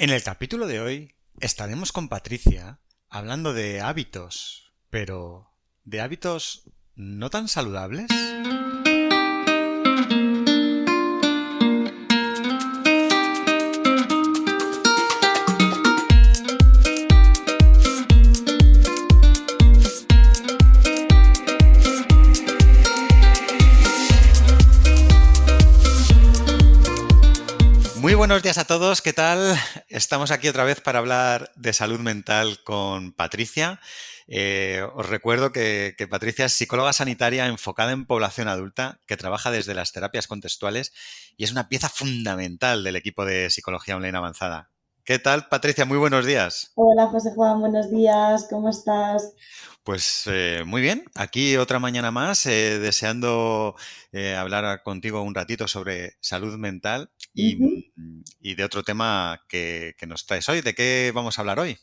En el capítulo de hoy estaremos con Patricia hablando de hábitos, pero ¿de hábitos no tan saludables? Muy buenos días a todos, ¿qué tal? Estamos aquí otra vez para hablar de salud mental con Patricia. Os recuerdo que Patricia es psicóloga sanitaria enfocada en población adulta que trabaja desde las terapias contextuales y es una pieza fundamental del equipo de psicología online avanzada. ¿Qué tal, Patricia? Muy buenos días. Hola José Juan, buenos días, ¿cómo estás? Pues muy bien, aquí otra mañana más, deseando hablar contigo un ratito sobre salud mental Ujú. y de otro tema que nos traes hoy. ¿De qué vamos a hablar hoy?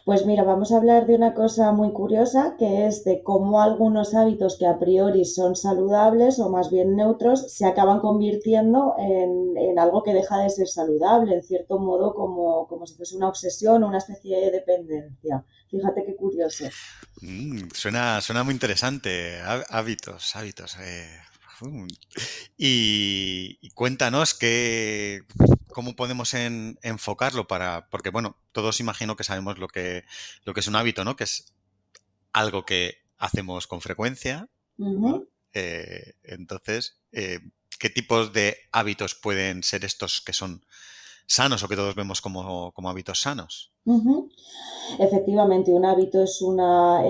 Pues mira, vamos a hablar de una cosa muy curiosa, que es de cómo algunos hábitos que a priori son saludables o más bien neutros se acaban convirtiendo en algo que deja de ser saludable, en cierto modo como si fuese una obsesión o una especie de dependencia. Fíjate qué curioso. Suena muy interesante. Hábitos. Um. Y cuéntanos cómo podemos enfocarlo porque bueno, todos imagino que sabemos lo que es un hábito, ¿no? Que es algo que hacemos con frecuencia, ¿no? Ujú. Entonces, ¿qué tipos de hábitos pueden ser estos que son sanos o que todos vemos como hábitos sanos? Ujú. Efectivamente, un hábito es una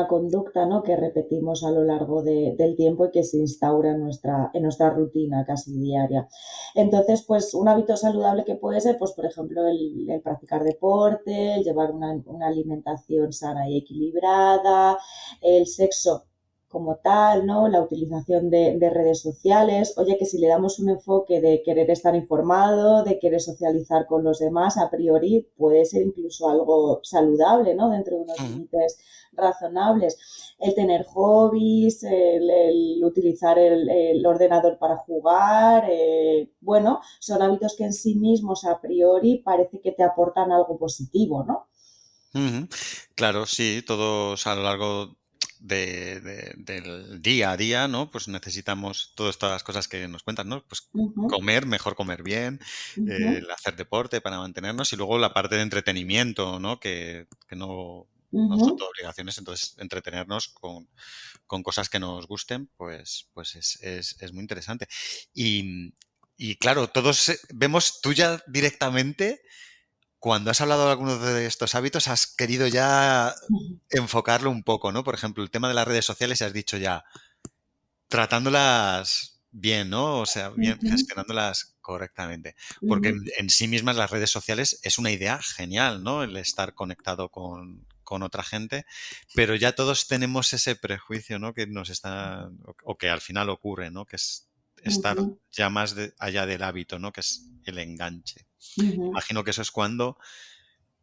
conducta, ¿no?, que repetimos a lo largo del tiempo y que se instaura en nuestra rutina casi diaria. Entonces, pues un hábito saludable que puede ser, pues por ejemplo, el practicar deporte, el llevar una alimentación sana y equilibrada, el sexo como tal, ¿no? La utilización de redes sociales. Oye, que si le damos un enfoque de querer estar informado, de querer socializar con los demás, a priori puede ser incluso algo saludable, ¿no? Dentro de unos Ujú. límites razonables. El tener hobbies, el utilizar el ordenador para jugar, bueno, son hábitos que en sí mismos a priori parece que te aportan algo positivo, ¿no? Ujú. Claro, sí, todos a lo largo del día a día, ¿no? Pues necesitamos todas estas cosas que nos cuentan, ¿no? Pues Ujú, mejor comer bien, ujú, el hacer deporte para mantenernos y luego la parte de entretenimiento, ¿no? Que no son ujú. todo obligaciones, entonces entretenernos con cosas que nos gusten, pues es muy interesante. Y, y claro, todos vemos tú ya directamente. Cuando has hablado de algunos de estos hábitos, has querido ya enfocarlo un poco, ¿no? Por ejemplo, el tema de las redes sociales, has dicho ya, tratándolas bien, ¿no? O sea, bien, Ujú, gestionándolas correctamente. Porque ujú. en sí mismas las redes sociales es una idea genial, ¿no? El estar conectado con otra gente, pero ya todos tenemos ese prejuicio, ¿no? Que nos está, o que al final ocurre, ¿no? Que es estar Ujú, ya más allá del hábito, ¿no? Que es el enganche. ujú. Imagino que eso es cuando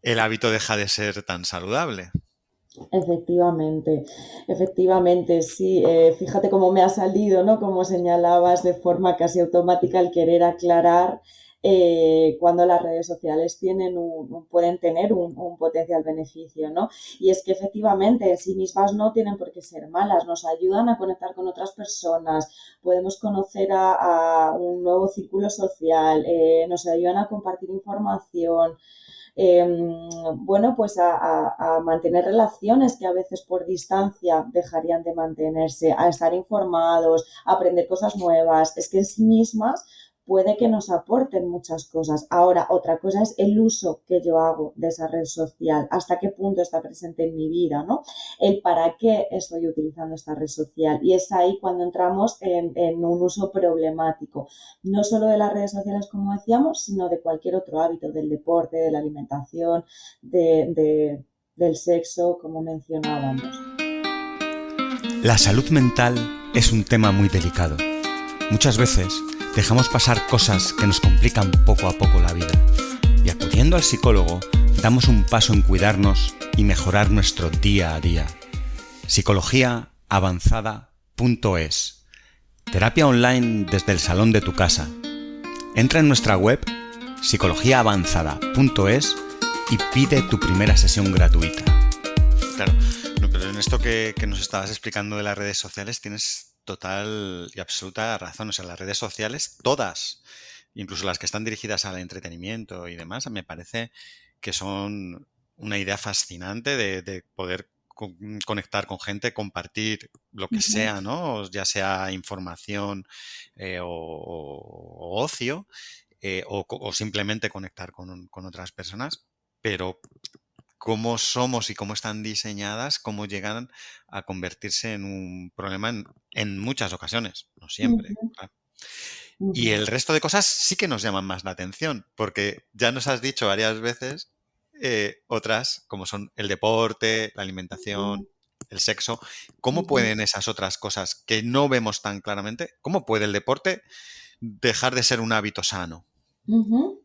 el hábito deja de ser tan saludable. Efectivamente, efectivamente, sí. Fíjate cómo me ha salido, ¿no? Como señalabas de forma casi automática el querer aclarar cuando las redes sociales pueden tener un potencial beneficio, ¿no? Y es que efectivamente en sí mismas no tienen por qué ser malas, nos ayudan a conectar con otras personas, podemos conocer a un nuevo círculo social, nos ayudan a compartir información, eh, bueno, pues a mantener relaciones que a veces por distancia dejarían de mantenerse, a estar informados, a aprender cosas nuevas. Es que en sí mismas puede que nos aporten muchas cosas. Ahora, otra cosa es el uso que yo hago de esa red social, hasta qué punto está presente en mi vida, ¿no? El para qué estoy utilizando esta red social. Y es ahí cuando entramos en un uso problemático, no solo de las redes sociales, como decíamos, sino de cualquier otro hábito, del deporte, de la alimentación, del sexo, como mencionábamos. La salud mental es un tema muy delicado. Muchas veces dejamos pasar cosas que nos complican poco a poco la vida. Y acudiendo al psicólogo, damos un paso en cuidarnos y mejorar nuestro día a día. Psicologiaavanzada.es. Terapia online desde el salón de tu casa. Entra en nuestra web psicologiaavanzada.es y pide tu primera sesión gratuita. Claro, no, pero en esto que nos estabas explicando de las redes sociales tienes total y absoluta razón. O sea, las redes sociales, todas, incluso las que están dirigidas al entretenimiento y demás, me parece que son una idea fascinante de poder conectar con gente, compartir lo que Ujú, sea, ¿no? Ya sea información o ocio, o simplemente conectar con otras personas, pero cómo somos y cómo están diseñadas, cómo llegan a convertirse en un problema en muchas ocasiones, no siempre, ujú, claro. Y ujú, el resto de cosas sí que nos llaman más la atención, porque ya nos has dicho varias veces otras, como son el deporte, la alimentación, el sexo. ¿Cómo ujú, pueden esas otras cosas que no vemos tan claramente, cómo puede el deporte dejar de ser un hábito sano? ujú.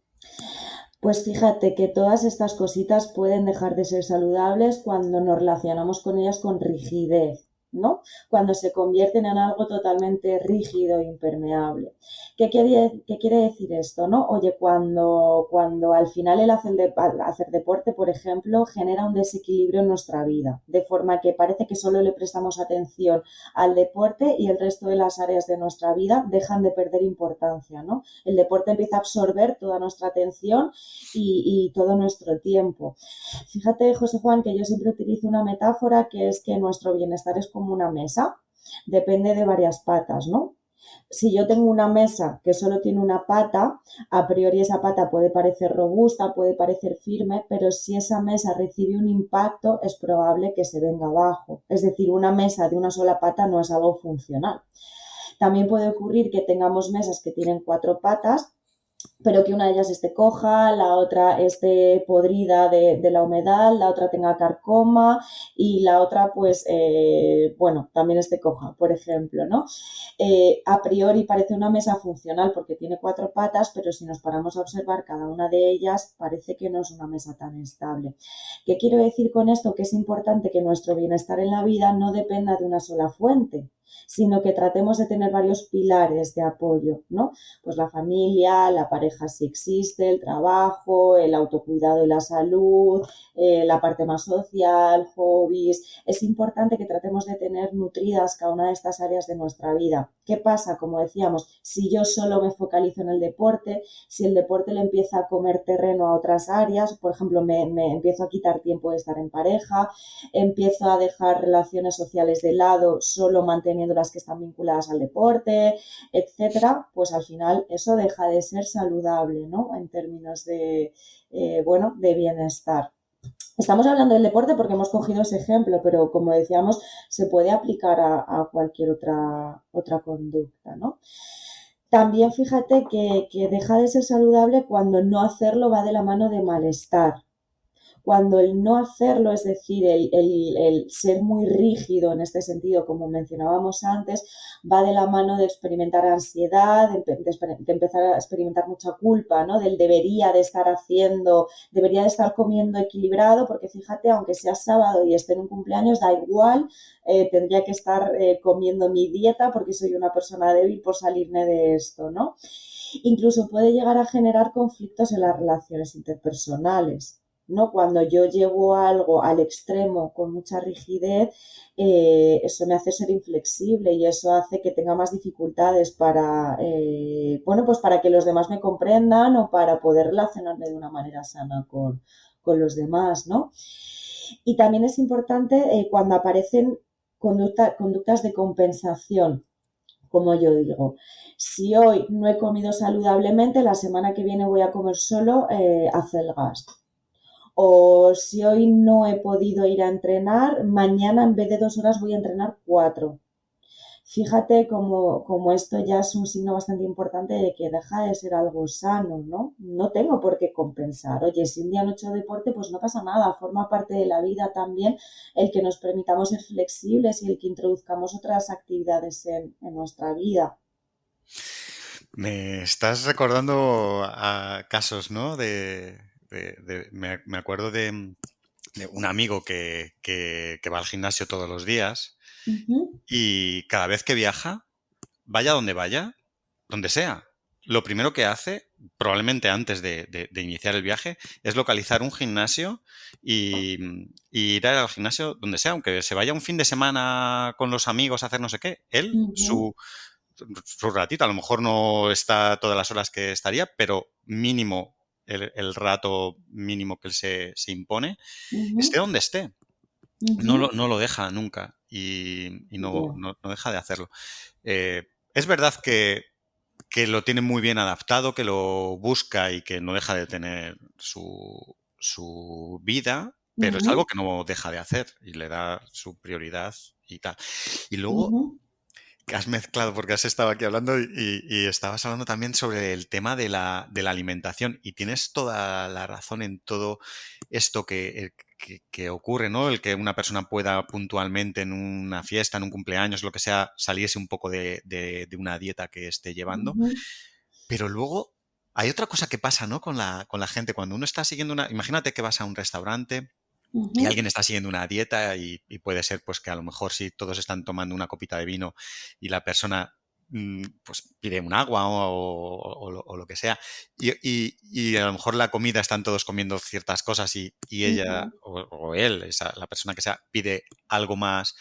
Pues fíjate que todas estas cositas pueden dejar de ser saludables cuando nos relacionamos con ellas con rigidez, ¿no? Cuando se convierten en algo totalmente rígido e impermeable. ¿Qué quiere decir esto, no? Oye, cuando al final al hacer deporte, por ejemplo, genera un desequilibrio en nuestra vida, de forma que parece que solo le prestamos atención al deporte y el resto de las áreas de nuestra vida dejan de perder importancia, ¿no? El deporte empieza a absorber toda nuestra atención y todo nuestro tiempo. Fíjate, José Juan, que yo siempre utilizo una metáfora que es que nuestro bienestar es como una mesa, depende de varias patas, ¿no? Si yo tengo una mesa que solo tiene una pata, a priori esa pata puede parecer robusta, puede parecer firme, pero si esa mesa recibe un impacto, es probable que se venga abajo. Es decir, una mesa de una sola pata no es algo funcional. También puede ocurrir que tengamos mesas que tienen cuatro patas, pero que una de ellas esté coja, la otra esté podrida de la humedad, la otra tenga carcoma y la otra, pues, bueno, también esté coja, por ejemplo, ¿no? A priori parece una mesa funcional porque tiene cuatro patas, pero si nos paramos a observar cada una de ellas, parece que no es una mesa tan estable. ¿Qué quiero decir con esto? Que es importante que nuestro bienestar en la vida no dependa de una sola fuente, sino que tratemos de tener varios pilares de apoyo, ¿no? Pues la familia, la pareja si existe, el trabajo, el autocuidado y la salud, la parte más social, hobbies. Es importante que tratemos de tener nutridas cada una de estas áreas de nuestra vida. ¿Qué pasa? Como decíamos, si yo solo me focalizo en el deporte, si el deporte le empieza a comer terreno a otras áreas, por ejemplo, me empiezo a quitar tiempo de estar en pareja, empiezo a dejar relaciones sociales de lado, solo manteniendo las que están vinculadas al deporte, etcétera, pues al final eso deja de ser saludable, ¿no? En términos bueno, de bienestar. Estamos hablando del deporte porque hemos cogido ese ejemplo, pero como decíamos, se puede aplicar a cualquier otra conducta, ¿no? También fíjate que deja de ser saludable cuando no hacerlo va de la mano de malestar, cuando el no hacerlo, es decir, el ser muy rígido en este sentido, como mencionábamos antes, va de la mano de experimentar ansiedad, de empezar a experimentar mucha culpa, ¿no? Del debería de estar haciendo, debería de estar comiendo equilibrado, porque fíjate, aunque sea sábado y esté en un cumpleaños, da igual, tendría que estar comiendo mi dieta porque soy una persona débil por salirme de esto, ¿no? Incluso puede llegar a generar conflictos en las relaciones interpersonales, ¿no? Cuando yo llevo algo al extremo con mucha rigidez, eso me hace ser inflexible y eso hace que tenga más dificultades para, bueno, pues para que los demás me comprendan o para poder relacionarme de una manera sana con los demás, ¿no? Y también es importante cuando aparecen conductas de compensación, como yo digo. Si hoy no he comido saludablemente, la semana que viene voy a comer solo acelgas. O si hoy no he podido ir a entrenar, mañana en vez de 2 horas voy a entrenar 4. Fíjate como esto ya es un signo bastante importante de que deja de ser algo sano, ¿no? No tengo por qué compensar. Oye, si un día no he hecho deporte, pues no pasa nada. Forma parte de la vida también el que nos permitamos ser flexibles y el que introduzcamos otras actividades en nuestra vida. Me estás recordando a casos, ¿no? Me acuerdo de un amigo que va al gimnasio todos los días Ujú, y cada vez que viaja, vaya donde sea, lo primero que hace probablemente antes de iniciar el viaje, es localizar un gimnasio y ir al gimnasio donde sea, aunque se vaya un fin de semana con los amigos a hacer no sé qué, él, Ujú, su ratito, a lo mejor no está todas las horas que estaría, pero mínimo, el rato mínimo que él se impone, esté ujú, donde esté. ujú. No lo deja nunca y Ya. no deja de hacerlo. Es verdad que lo tiene muy bien adaptado, que lo busca y que no deja de tener su vida, pero es algo Ujú, que no deja de hacer y le da su prioridad y tal. Y luego ujú, que has mezclado, porque has estado aquí hablando y estabas hablando también sobre el tema de la alimentación y tienes toda la razón en todo esto que ocurre, ¿no? El que una persona pueda puntualmente en una fiesta, en un cumpleaños, lo que sea, salirse un poco de una dieta que esté llevando. ujú, Pero luego hay otra cosa que pasa, ¿no? Con la gente. Cuando uno está siguiendo una... Imagínate que vas a un restaurante y ujú, alguien está siguiendo una dieta y puede ser pues que a lo mejor si todos están tomando una copita de vino y la persona pues pide un agua o lo que sea y a lo mejor la comida están todos comiendo ciertas cosas y ella ujú, o él, la persona que sea, pide algo más,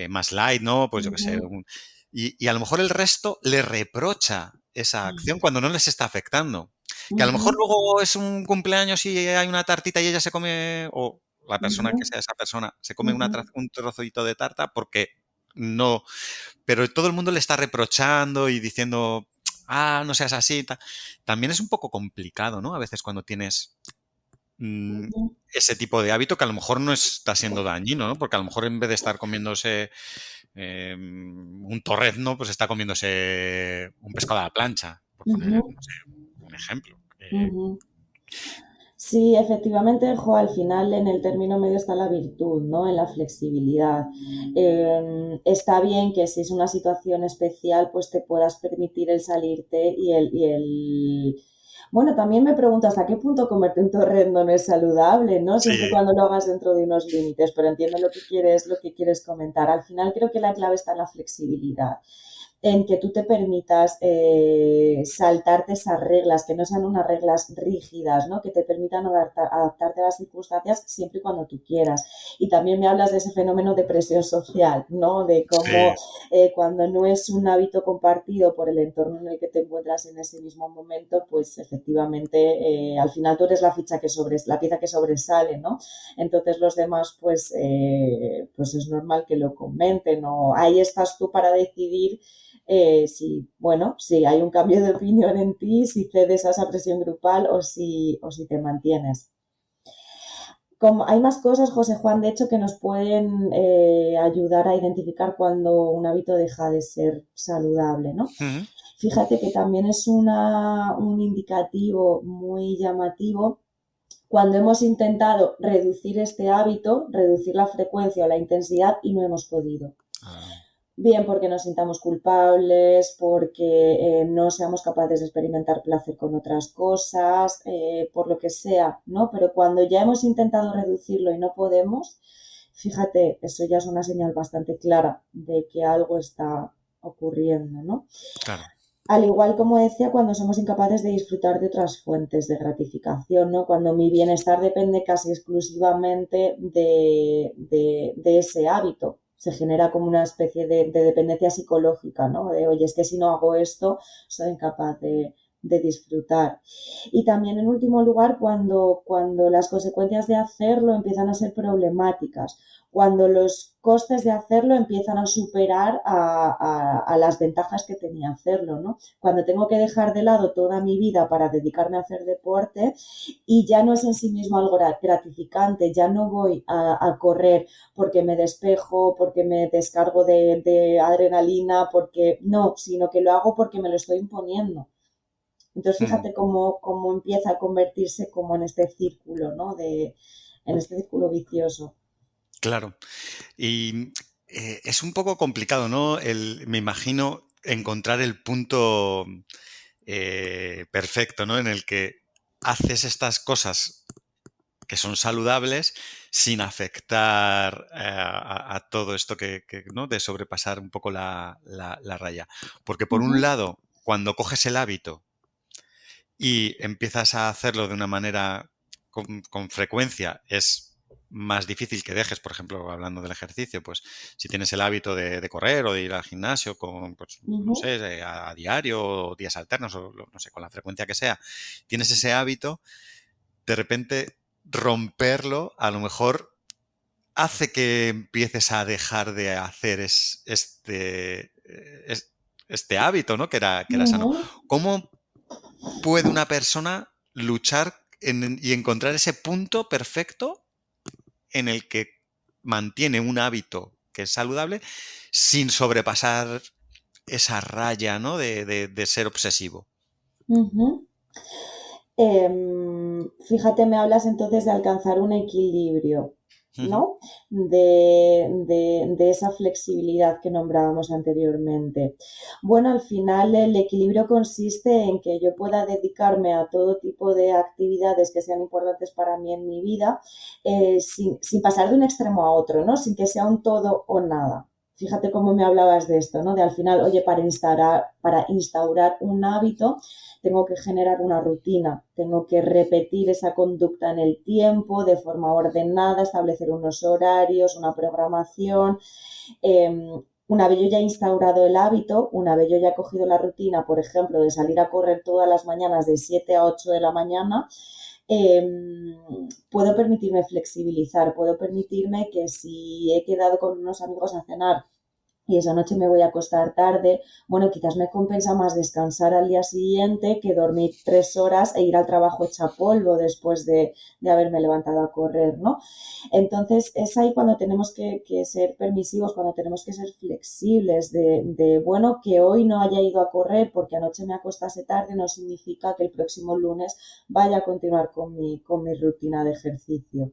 más light, ¿no? Pues yo qué sé. ujú. Y a lo mejor el resto le reprocha esa acción cuando no les está afectando. Que a lo mejor Ujú, luego es un cumpleaños y hay una tartita y ella se come, o la persona que ujú, sea esa persona, se come ujú, un trocito de tarta porque no, pero todo el mundo le está reprochando y diciendo, ah, no seas así. También es un poco complicado, ¿no? A veces cuando tienes ujú. ese tipo de hábito que a lo mejor no está siendo dañino, ¿no? Porque a lo mejor en vez de estar comiéndose un torrezno, pues está comiéndose un pescado a la plancha, por poner, Ujú, no sé, un ejemplo. ujú. Sí, efectivamente, jo, al final en el término medio está la virtud, ¿no? En la flexibilidad. Está bien que si es una situación especial, pues te puedas permitir el salirte Bueno, también me pregunto hasta qué punto comerte un torrendo no es saludable, ¿no? Sí, Siempre y cuando lo hagas dentro de unos límites, pero entiendo lo que quieres comentar. Al final creo que la clave está en la flexibilidad, en que tú te permitas saltarte esas reglas, que no sean unas reglas rígidas, ¿no? Que te permitan adaptarte a las circunstancias siempre y cuando tú quieras. Y también me hablas de ese fenómeno de presión social, ¿no? De cómo sí. cuando no es un hábito compartido por el entorno en el que te encuentras en ese mismo momento, pues efectivamente al final tú eres la pieza que sobresale, ¿no? Entonces los demás, pues es normal que lo comenten, o ahí estás tú para decidir si hay un cambio de opinión en ti, si cedes a esa presión grupal o si te mantienes. Como hay más cosas, José Juan, de hecho, que nos pueden ayudar a identificar cuando un hábito deja de ser saludable, ¿no? Ujú. Fíjate que también es un indicativo muy llamativo cuando hemos intentado reducir este hábito, reducir la frecuencia o la intensidad y no hemos podido. Ah, Bien porque nos sintamos culpables, porque no seamos capaces de experimentar placer con otras cosas, por lo que sea, ¿no? Pero cuando ya hemos intentado reducirlo y no podemos, fíjate, eso ya es una señal bastante clara de que algo está ocurriendo, ¿no? claro. Al igual como decía, cuando somos incapaces de disfrutar de otras fuentes de gratificación, ¿no? Cuando mi bienestar depende casi exclusivamente de ese hábito. Se genera como una especie de dependencia psicológica, ¿no? De, oye, es que si no hago esto, soy incapaz de disfrutar. Y también, en último lugar, cuando las consecuencias de hacerlo empiezan a ser problemáticas, cuando los costes de hacerlo empiezan a superar a las ventajas que tenía hacerlo, ¿no? Cuando tengo que dejar de lado toda mi vida para dedicarme a hacer deporte y ya no es en sí mismo algo gratificante, ya no voy a correr porque me despejo, porque me descargo de adrenalina, porque no, sino que lo hago porque me lo estoy imponiendo. Entonces Mm, fíjate cómo empieza a convertirse como en este círculo, ¿no? En este círculo vicioso. claro. Y es un poco complicado, ¿no? Me imagino encontrar el punto perfecto, ¿no? En el que haces estas cosas que son saludables sin afectar a todo esto ¿no? De sobrepasar un poco la raya. Porque por un Ujú, lado, cuando coges el hábito y empiezas a hacerlo de una manera con frecuencia, es más difícil que dejes, por ejemplo, hablando del ejercicio, pues si tienes el hábito de correr o de ir al gimnasio con, pues, no Ujú, sé, a diario o días alternos o no sé, con la frecuencia que sea, tienes ese hábito, de repente romperlo a lo mejor hace que empieces a dejar de hacer este hábito, ¿no? Que era sano. ujú, ¿Cómo puede una persona luchar y encontrar ese punto perfecto en el que mantiene un hábito que es saludable sin sobrepasar esa raya, ¿no? de ser obsesivo? ujú. Fíjate, me hablas entonces de alcanzar un equilibrio, Ujú, ¿no? De esa flexibilidad que nombrábamos anteriormente. Bueno, al final el equilibrio consiste en que yo pueda dedicarme a todo tipo de actividades que sean importantes para mí en mi vida, sin pasar de un extremo a otro, ¿no? Sin que sea un todo o nada. Fíjate cómo me hablabas de esto, ¿no? De al final, oye, para instaurar un hábito, tengo que generar una rutina, tengo que repetir esa conducta en el tiempo, de forma ordenada, establecer unos horarios, una programación. Una vez yo ya he instaurado el hábito, una vez yo ya he cogido la rutina, por ejemplo, de salir a correr todas las mañanas de 7 a 8 de la mañana, puedo permitirme flexibilizar, puedo permitirme que si he quedado con unos amigos a cenar y esa noche me voy a acostar tarde, bueno, quizás me compensa más descansar al día siguiente que dormir 3 horas e ir al trabajo hecha polvo después de haberme levantado a correr, ¿no? Entonces es ahí cuando tenemos que ser permisivos, cuando tenemos que ser flexibles bueno, que hoy no haya ido a correr porque anoche me acostase tarde no significa que el próximo lunes vaya a continuar con mi rutina de ejercicio.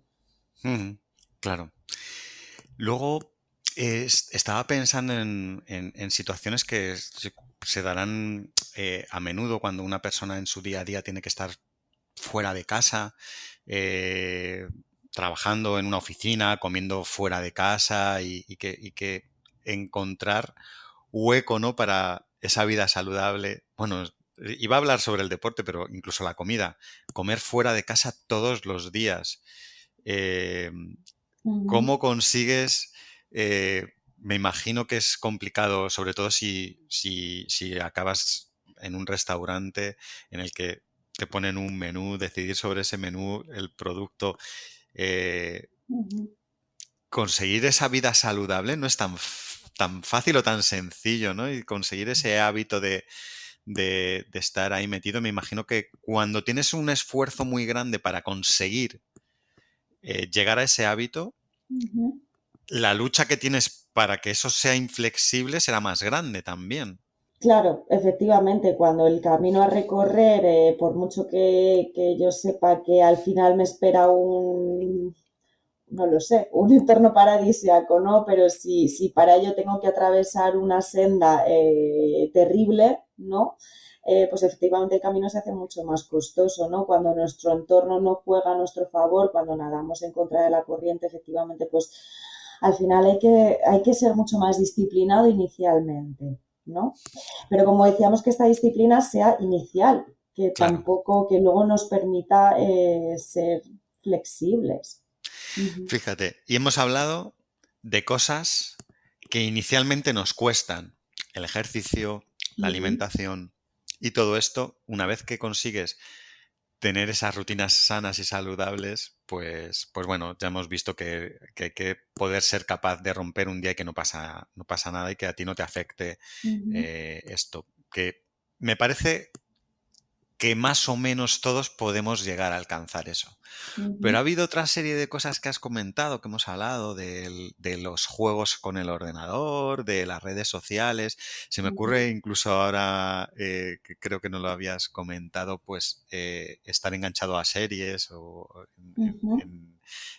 ujú, claro. Luego, estaba pensando en situaciones que se darán a menudo cuando una persona en su día a día tiene que estar fuera de casa, eh, trabajando en una oficina, comiendo fuera de casa y que encontrar hueco, ¿no? Para esa vida saludable. Bueno, iba a hablar sobre el deporte, pero incluso la comida. Comer fuera de casa todos los días. Eh, Ujú, ¿Cómo consigues? Me imagino que es complicado, sobre todo si acabas en un restaurante en el que te ponen un menú, decidir sobre ese menú, el producto. eh, ujú, Conseguir esa vida saludable no es tan fácil o tan sencillo, ¿no? Y conseguir ese hábito de estar ahí metido, me imagino que cuando tienes un esfuerzo muy grande para conseguir llegar a ese hábito, ujú. la lucha que tienes para que eso sea inflexible será más grande también. Claro, efectivamente, cuando el camino a recorrer, por mucho que yo sepa que al final me espera no lo sé, un entorno paradisíaco, ¿no? Pero si para ello tengo que atravesar una senda terrible, ¿no? Pues efectivamente el camino se hace mucho más costoso, ¿no? Cuando nuestro entorno no juega a nuestro favor, cuando nadamos en contra de la corriente, efectivamente, pues al final hay que ser mucho más disciplinado inicialmente, ¿no? Pero como decíamos, que esta disciplina sea inicial, que Claro. tampoco, que luego nos permita ser flexibles. Ujú, Fíjate, y hemos hablado de cosas que inicialmente nos cuestan. El ejercicio, la ujú, alimentación y todo esto, una vez que consigues tener esas rutinas sanas y saludables, pues bueno, ya hemos visto que hay que poder ser capaz de romper un día y que no pasa nada y que a ti no te afecte ujú, esto. Que me parece que más o menos todos podemos llegar a alcanzar eso. Pero ha ujú, habido otra serie de cosas que has comentado, que hemos hablado, de los juegos con el ordenador, de las redes sociales. Se me ujú, ocurre incluso ahora, que creo que no lo habías comentado, pues estar enganchado a series o ujú,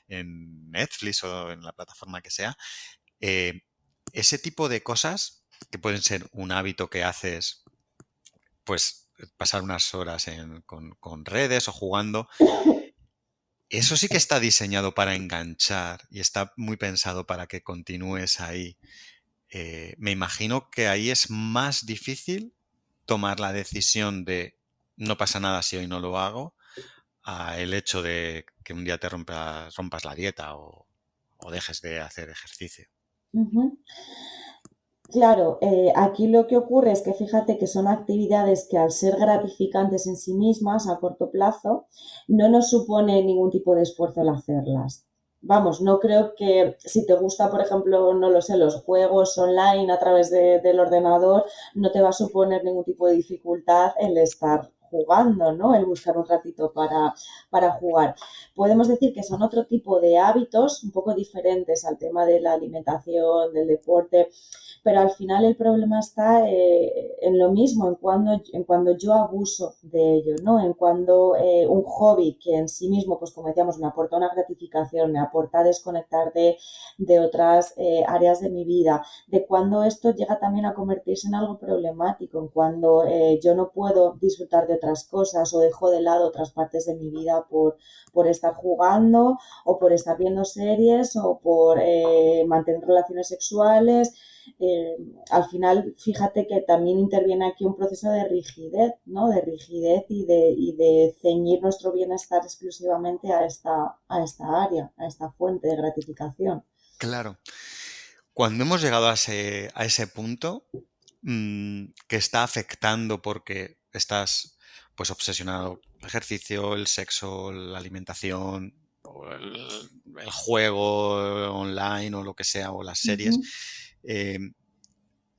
en Netflix o en la plataforma que sea. Eh, Ese tipo de cosas que pueden ser un hábito que haces, pues pasar unas horas con redes o jugando. Eso sí que está diseñado para enganchar y está muy pensado para que continúes ahí. Me imagino que ahí es más difícil tomar la decisión de, no pasa nada si hoy no lo hago, a el hecho de que un día te rompas la dieta o dejes de hacer ejercicio. Ujú. Claro, aquí lo que ocurre es que fíjate que son actividades que al ser gratificantes en sí mismas a corto plazo, no nos supone ningún tipo de esfuerzo el hacerlas. Vamos, no creo que si te gusta, por ejemplo, no lo sé, los juegos online a través del ordenador, no te va a suponer ningún tipo de dificultad el estar jugando, ¿no? El buscar un ratito para jugar. Podemos decir que son otro tipo de hábitos un poco diferentes al tema de la alimentación, del deporte, pero al final el problema está en lo mismo, en cuando yo abuso de ello, ¿no? En cuando un hobby que en sí mismo, pues como decíamos, me aporta una gratificación, me aporta desconectar de otras áreas de mi vida, de cuando esto llega también a convertirse en algo problemático, en cuando yo no puedo disfrutar de otras cosas o dejo de lado otras partes de mi vida por estar jugando o por estar viendo series o por mantener relaciones sexuales. eh, Al final, fíjate que también interviene aquí un proceso de rigidez, ¿no? De rigidez y de ceñir nuestro bienestar exclusivamente a esta área, a esta fuente de gratificación. Claro. Cuando hemos llegado a ese punto, que está afectando porque estás pues obsesionado, el ejercicio, el sexo, la alimentación, o el juego online o lo que sea, o las series, Ujú, eh,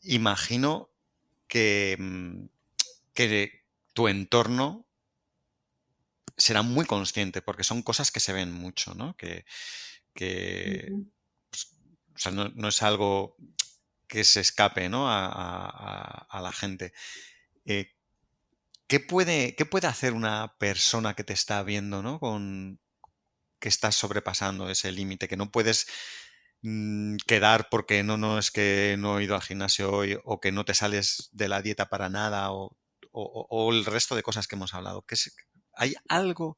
imagino que, que tu entorno será muy consciente, porque son cosas que se ven mucho, ¿no? Que, ujú, pues, o sea, no es algo que se escape, ¿no? A la gente. Eh, qué puede hacer una persona que te está viendo, ¿no? Que estás sobrepasando ese límite, que no puedes quedar porque no, es que no he ido al gimnasio hoy o que no te sales de la dieta para nada o el resto de cosas que hemos hablado. ¿Hay algo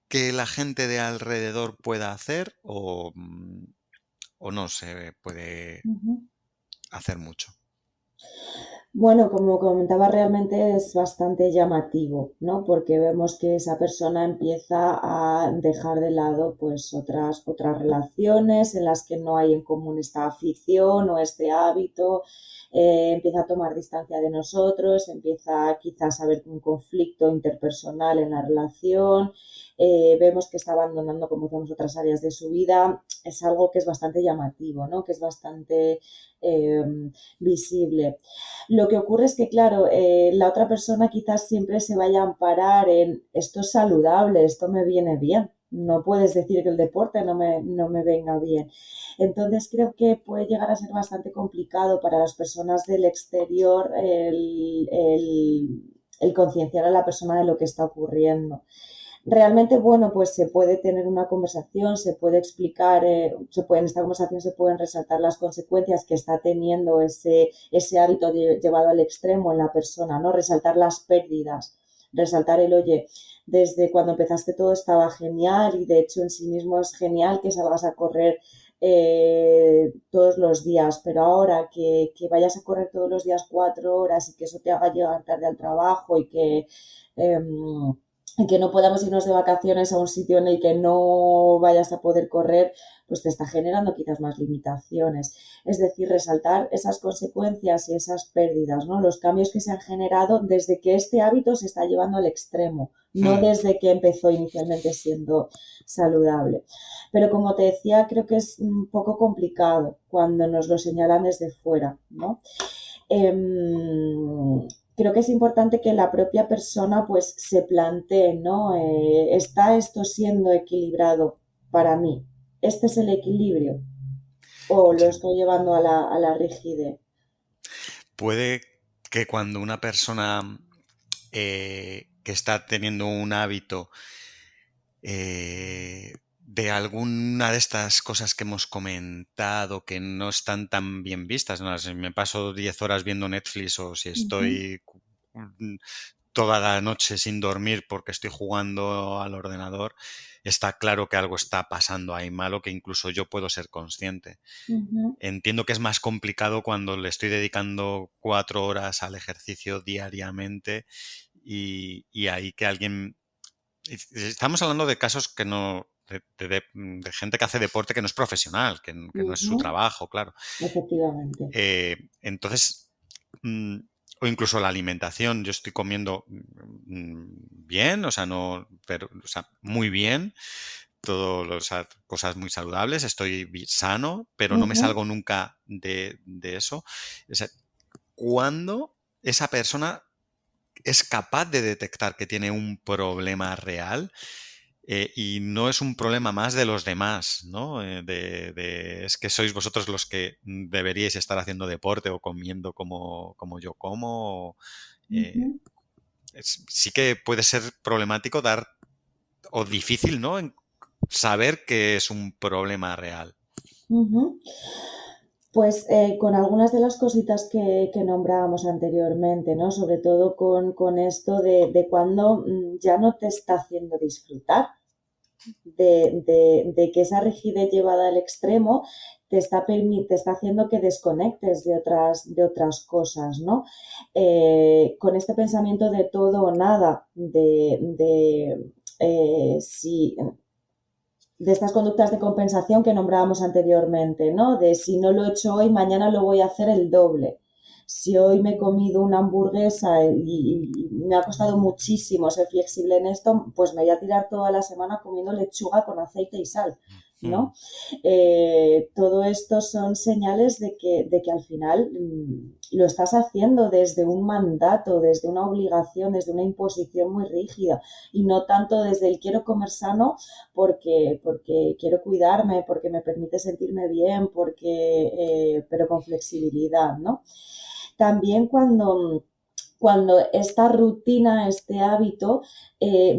que la gente de alrededor pueda hacer o no se puede ujú. hacer mucho? Bueno, como comentaba, realmente es bastante llamativo, ¿no? Porque vemos que esa persona empieza a dejar de lado pues otras relaciones en las que no hay en común esta afición o este hábito, empieza a tomar distancia de nosotros, empieza quizás a haber un conflicto interpersonal en la relación, vemos que está abandonando, como decíamos, otras áreas de su vida. Es algo que es bastante llamativo, ¿no? Que es bastante eh, visible. Lo que ocurre es que, claro, la otra persona quizás siempre se vaya a amparar en esto es saludable, esto me viene bien. No puedes decir que el deporte no me venga bien. Entonces creo que puede llegar a ser bastante complicado para las personas del exterior el concienciar a la persona de lo que está ocurriendo. Realmente, bueno, pues se puede tener una conversación, se puede explicar, en esta conversación se pueden resaltar las consecuencias que está teniendo ese hábito llevado al extremo en la persona, ¿no? Resaltar las pérdidas, resaltar oye, desde cuando empezaste todo estaba genial y de hecho en sí mismo es genial que salgas a correr todos los días, pero ahora que vayas a correr todos los días 4 horas y que eso te haga llegar tarde al trabajo eh, y que no podamos irnos de vacaciones a un sitio en el que no vayas a poder correr, pues te está generando quizás más limitaciones. Es decir, resaltar esas consecuencias y esas pérdidas, ¿no? Los cambios que se han generado desde que este hábito se está llevando al extremo, no Hmm, desde que empezó inicialmente siendo saludable. Pero como te decía, creo que es un poco complicado cuando nos lo señalan desde fuera, ¿no? Creo que es importante que la propia persona pues se plantee, ¿no? ¿Está esto siendo equilibrado para mí? ¿Este es el equilibrio? ¿O lo ya. estoy llevando a la rigidez? Puede que cuando una persona que está teniendo un hábito de alguna de estas cosas que hemos comentado que no están tan bien vistas, ¿no? Si me paso 10 horas viendo Netflix o si Ujú, estoy mm, toda la noche sin dormir porque estoy jugando al ordenador, está claro que algo está pasando ahí malo que incluso yo puedo ser consciente. ujú, Entiendo que es más complicado cuando le estoy dedicando 4 horas al ejercicio diariamente y ahí que alguien... Estamos hablando de casos que no... De gente que hace deporte que no es profesional, que no es su Ujú, trabajo, claro. efectivamente. Entonces, o incluso la alimentación, yo estoy comiendo bien, o sea, no, pero, o sea, muy bien, o sea, cosas muy saludables, estoy sano, pero no me Ujú, salgo nunca de eso. O sea, ¿cuándo esa persona es capaz de detectar que tiene un problema real? Y no es un problema más de los demás, ¿no? Es que sois vosotros los que deberíais estar haciendo deporte o comiendo como yo como. eh, ujú, sí que puede ser problemático dar, o difícil, ¿no? Saber que es un problema real. ujú. Pues con algunas de las cositas que nombrábamos anteriormente, ¿no? Sobre todo con esto de cuando ya no te está haciendo disfrutar, de que esa rigidez llevada al extremo te está haciendo que desconectes de otras cosas, ¿no? Con este pensamiento de todo o nada, si de estas conductas de compensación que nombrábamos anteriormente, ¿no? De si no lo he hecho hoy, mañana lo voy a hacer el doble. Si hoy me he comido una hamburguesa y me ha costado muchísimo ser flexible en esto, pues me voy a tirar toda la semana comiendo lechuga con aceite y sal, Mm, ¿no? Todo esto son señales de que al final lo estás haciendo desde un mandato, desde una obligación, desde una imposición muy rígida y no tanto desde el quiero comer sano porque quiero cuidarme, porque me permite sentirme bien, pero con flexibilidad, ¿no? También cuando esta rutina, este hábito,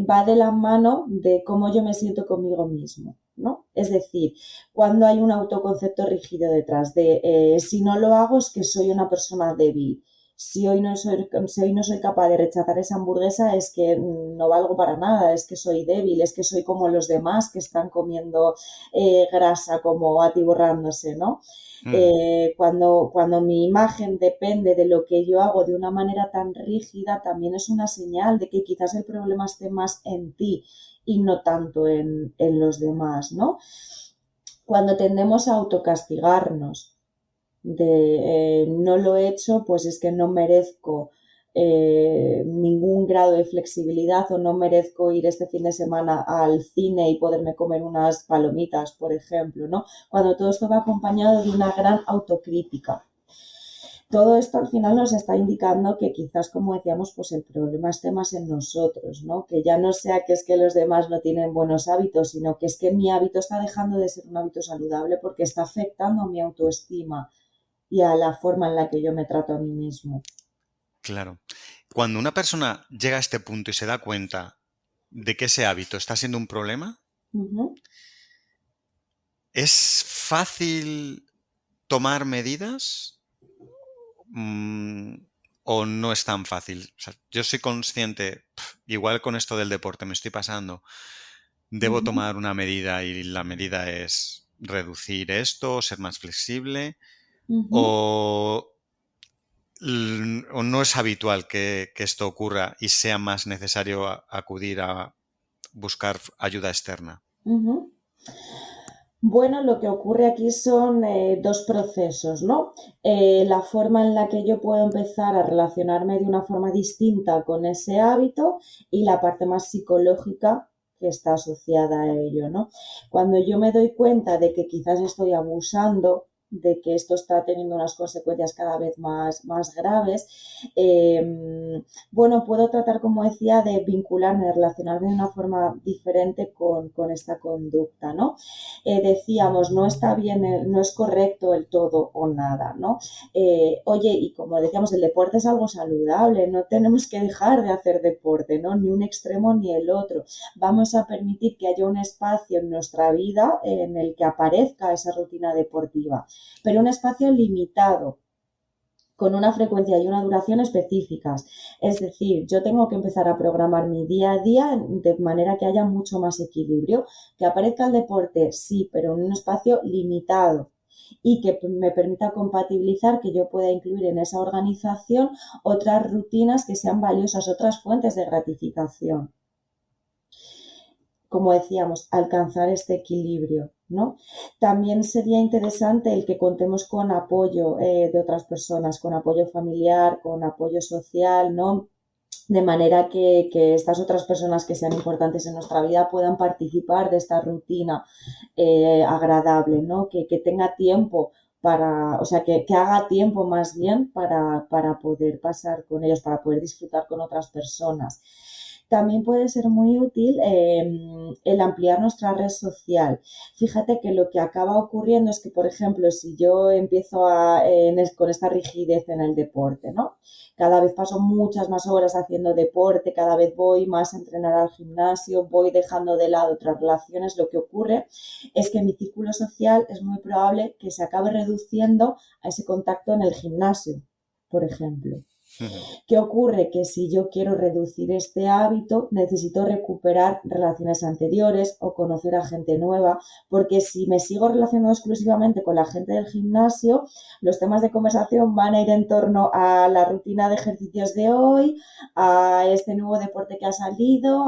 va de la mano de cómo yo me siento conmigo mismo, ¿no? Es decir, cuando hay un autoconcepto rígido detrás de si no lo hago es que soy una persona débil. Si hoy no soy capaz de rechazar esa hamburguesa es que no valgo para nada, es que soy débil, es que soy como los demás que están comiendo grasa como atiborrándose, ¿no? mm, Cuando mi imagen depende de lo que yo hago de una manera tan rígida, también es una señal de que quizás el problema esté más en ti y no tanto en los demás, ¿no? Cuando tendemos a autocastigarnos, no lo he hecho, pues es que no merezco ningún grado de flexibilidad o no merezco ir este fin de semana al cine y poderme comer unas palomitas, por ejemplo, ¿no? Cuando todo esto va acompañado de una gran autocrítica. Todo esto al final nos está indicando que quizás, como decíamos, pues el problema esté más en nosotros, ¿no? Que ya no sea que es que los demás no tienen buenos hábitos, sino que es que mi hábito está dejando de ser un hábito saludable porque está afectando mi autoestima y a la forma en la que yo me trato a mí mismo. claro. Cuando una persona llega a este punto y se da cuenta de que ese hábito está siendo un problema, Uh -huh, ¿es fácil tomar medidas? ¿O no es tan fácil? O sea, yo soy consciente, igual con esto del deporte me estoy pasando, uh debo -huh, tomar una medida y la medida es reducir esto, ser más flexible, uh -huh. o, o no es habitual que esto ocurra y sea más necesario acudir a buscar ayuda externa. Uh -huh. Bueno, lo que ocurre aquí son dos procesos, ¿no? La forma en la que yo puedo empezar a relacionarme de una forma distinta con ese hábito y la parte más psicológica que está asociada a ello, ¿no? Cuando yo me doy cuenta de que quizás estoy abusando, de que esto está teniendo unas consecuencias cada vez más graves, bueno, puedo tratar, como decía, de vincularme, de relacionarme de una forma diferente con esta conducta, ¿no? Decíamos, no está bien, no es correcto el todo o nada, ¿no? Oye, y como decíamos, el deporte es algo saludable, no tenemos que dejar de hacer deporte, ¿no? Ni un extremo ni el otro. Vamos a permitir que haya un espacio en nuestra vida en el que aparezca esa rutina deportiva, pero un espacio limitado, con una frecuencia y una duración específicas. Es decir, yo tengo que empezar a programar mi día a día de manera que haya mucho más equilibrio, que aparezca el deporte, sí, pero en un espacio limitado. y que me permita compatibilizar, que yo pueda incluir en esa organización otras rutinas que sean valiosas, otras fuentes de gratificación. Como decíamos, alcanzar este equilibrio, ¿no? También sería interesante el que contemos con apoyo de otras personas, con apoyo familiar, con apoyo social, ¿no? De manera que estas otras personas que sean importantes en nuestra vida puedan participar de esta rutina agradable, ¿no? Que tenga tiempo para, o sea, que haga tiempo más bien para poder pasar con ellos, para poder disfrutar con otras personas. También puede ser muy útil el ampliar nuestra red social. Fíjate que lo que acaba ocurriendo es que, por ejemplo, si yo empiezo con esta rigidez en el deporte, ¿no? Cada vez paso muchas más horas haciendo deporte, cada vez voy más a entrenar al gimnasio, voy dejando de lado otras relaciones. Lo que ocurre es que mi círculo social es muy probable que se acabe reduciendo a ese contacto en el gimnasio, por ejemplo. ¿Qué ocurre? Que si yo quiero reducir este hábito, necesito recuperar relaciones anteriores o conocer a gente nueva, porque si me sigo relacionando exclusivamente con la gente del gimnasio, los temas de conversación van a ir en torno a la rutina de ejercicios de hoy, a este nuevo deporte que ha salido,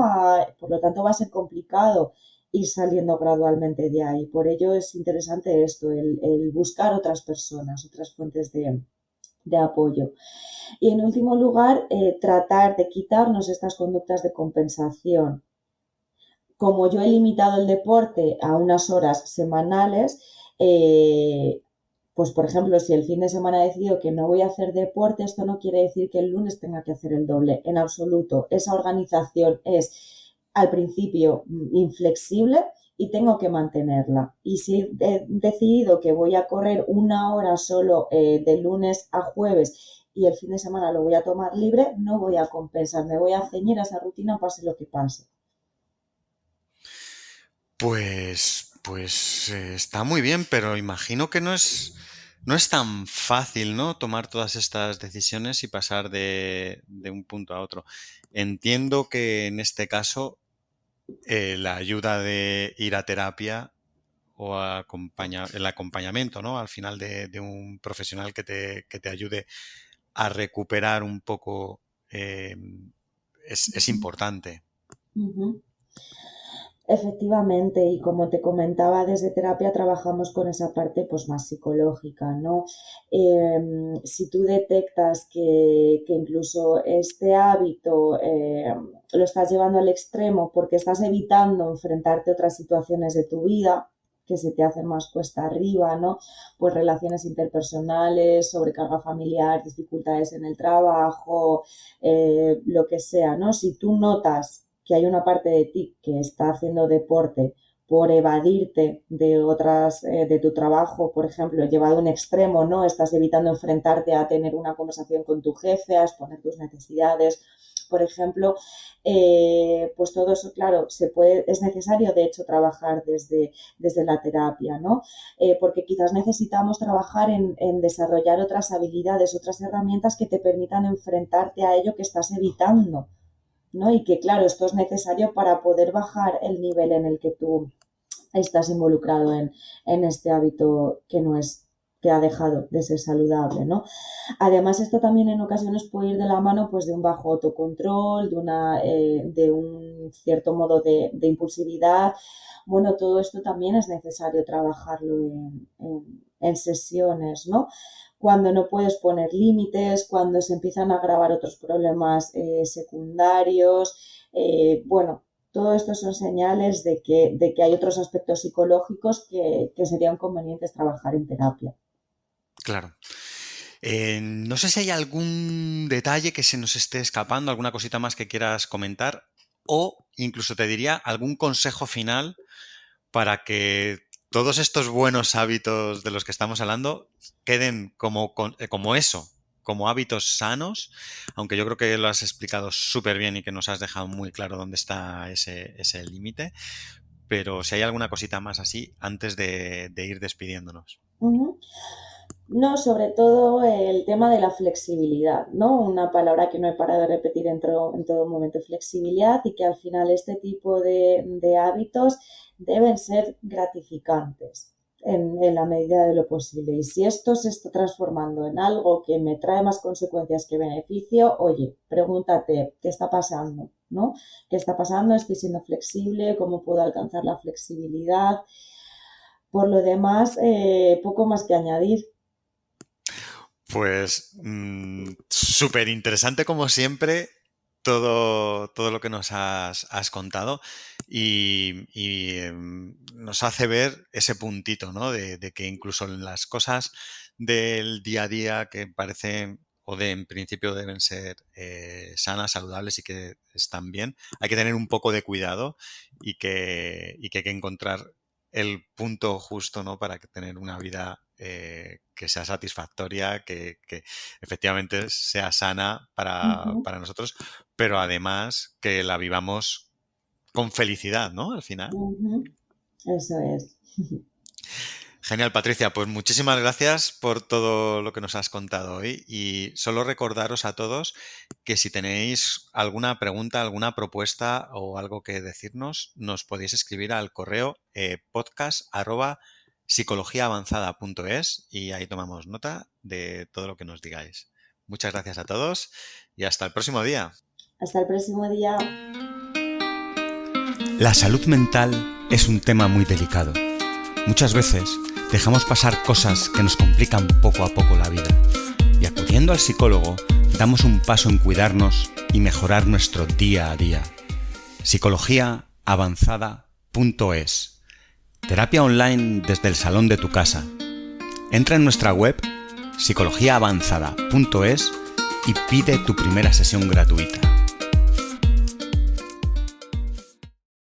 por lo tanto va a ser complicado ir saliendo gradualmente de ahí. Por ello es interesante esto, el buscar otras personas, otras fuentes de apoyo. Y en último lugar, tratar de quitarnos estas conductas de compensación. Como yo he limitado el deporte a unas horas semanales, pues por ejemplo, si el fin de semana he decidido que no voy a hacer deporte, esto no quiere decir que el lunes tenga que hacer el doble, en absoluto. Esa organización es al principio inflexible y tengo que mantenerla. Y si he decidido que voy a correr una hora solo de lunes a jueves y el fin de semana lo voy a tomar libre, no voy a compensar, me voy a ceñir a esa rutina pase lo que pase. Pues está muy bien, pero imagino que no es tan fácil, ¿no? Tomar todas estas decisiones y pasar de un punto a otro. Entiendo que en este caso la ayuda de ir a terapia o el acompañamiento, ¿no? Al final de un profesional que te ayude a recuperar un poco eh, es importante. Uh -huh. Efectivamente, y como te comentaba, desde terapia trabajamos con esa parte pues, más psicológica, ¿no? Si tú detectas que incluso este hábito lo estás llevando al extremo porque estás evitando enfrentarte a otras situaciones de tu vida que se te hacen más cuesta arriba, ¿no? Pues relaciones interpersonales, sobrecarga familiar, dificultades en el trabajo, lo que sea, ¿no? Si tú notas que hay una parte de ti que está haciendo deporte por evadirte de otras, de tu trabajo, por ejemplo, llevado a un extremo, ¿no? Estás evitando enfrentarte a tener una conversación con tu jefe, a exponer tus necesidades, por ejemplo, pues todo eso, claro, es necesario de hecho trabajar desde la terapia, ¿no? Porque quizás necesitamos trabajar en desarrollar otras habilidades, otras herramientas que te permitan enfrentarte a ello que estás evitando, ¿no? Y que, claro, esto es necesario para poder bajar el nivel en el que tú estás involucrado en este hábito que no es que ha dejado de ser saludable, ¿no? Además, esto también en ocasiones puede ir de la mano pues, de un bajo autocontrol, de un cierto modo de impulsividad. Bueno, todo esto también es necesario trabajarlo en sesiones, ¿no? Cuando no puedes poner límites, cuando se empiezan a agravar otros problemas secundarios, bueno, todo esto son señales de que hay otros aspectos psicológicos que serían convenientes trabajar en terapia. Claro. No sé si hay algún detalle que se nos esté escapando, alguna cosita más que quieras comentar o incluso te diría algún consejo final para que todos estos buenos hábitos de los que estamos hablando queden como eso, como hábitos sanos, aunque yo creo que lo has explicado súper bien y que nos has dejado muy claro dónde está ese límite, pero si hay alguna cosita más así antes de ir despidiéndonos. Uh -huh. No, sobre todo el tema de la flexibilidad, ¿no? Una palabra que no he parado de repetir en todo momento, flexibilidad, y que al final este tipo de hábitos deben ser gratificantes. en la medida de lo posible. Y si esto se está transformando en algo que me trae más consecuencias que beneficio, oye, pregúntate, ¿qué está pasando? ¿No? ¿Qué está pasando? ¿Estoy siendo flexible? ¿Cómo puedo alcanzar la flexibilidad? Por lo demás, poco más que añadir. Pues súper interesante como siempre todo lo que nos has contado y nos hace ver ese puntito, ¿no? De que incluso en las cosas del día a día que parecen o en principio deben ser sanas, saludables y que están bien, hay que tener un poco de cuidado y que hay que encontrar el punto justo, ¿no? Para tener una vida que sea satisfactoria, que efectivamente sea sana para nosotros, pero además que la vivamos con felicidad, ¿no? Al final. Eso es. Genial, Patricia. Pues muchísimas gracias por todo lo que nos has contado hoy y solo recordaros a todos que si tenéis alguna pregunta, alguna propuesta o algo que decirnos, nos podéis escribir al correo podcast@psicologiaavanzada.es y ahí tomamos nota de todo lo que nos digáis. Muchas gracias a todos y hasta el próximo día. Hasta el próximo día. La salud mental es un tema muy delicado. Muchas veces dejamos pasar cosas que nos complican poco a poco la vida y acudiendo al psicólogo damos un paso en cuidarnos y mejorar nuestro día a día. psicologiaavanzada.es. Terapia online desde el salón de tu casa. Entra en nuestra web psicologiaavanzada.es y pide tu primera sesión gratuita.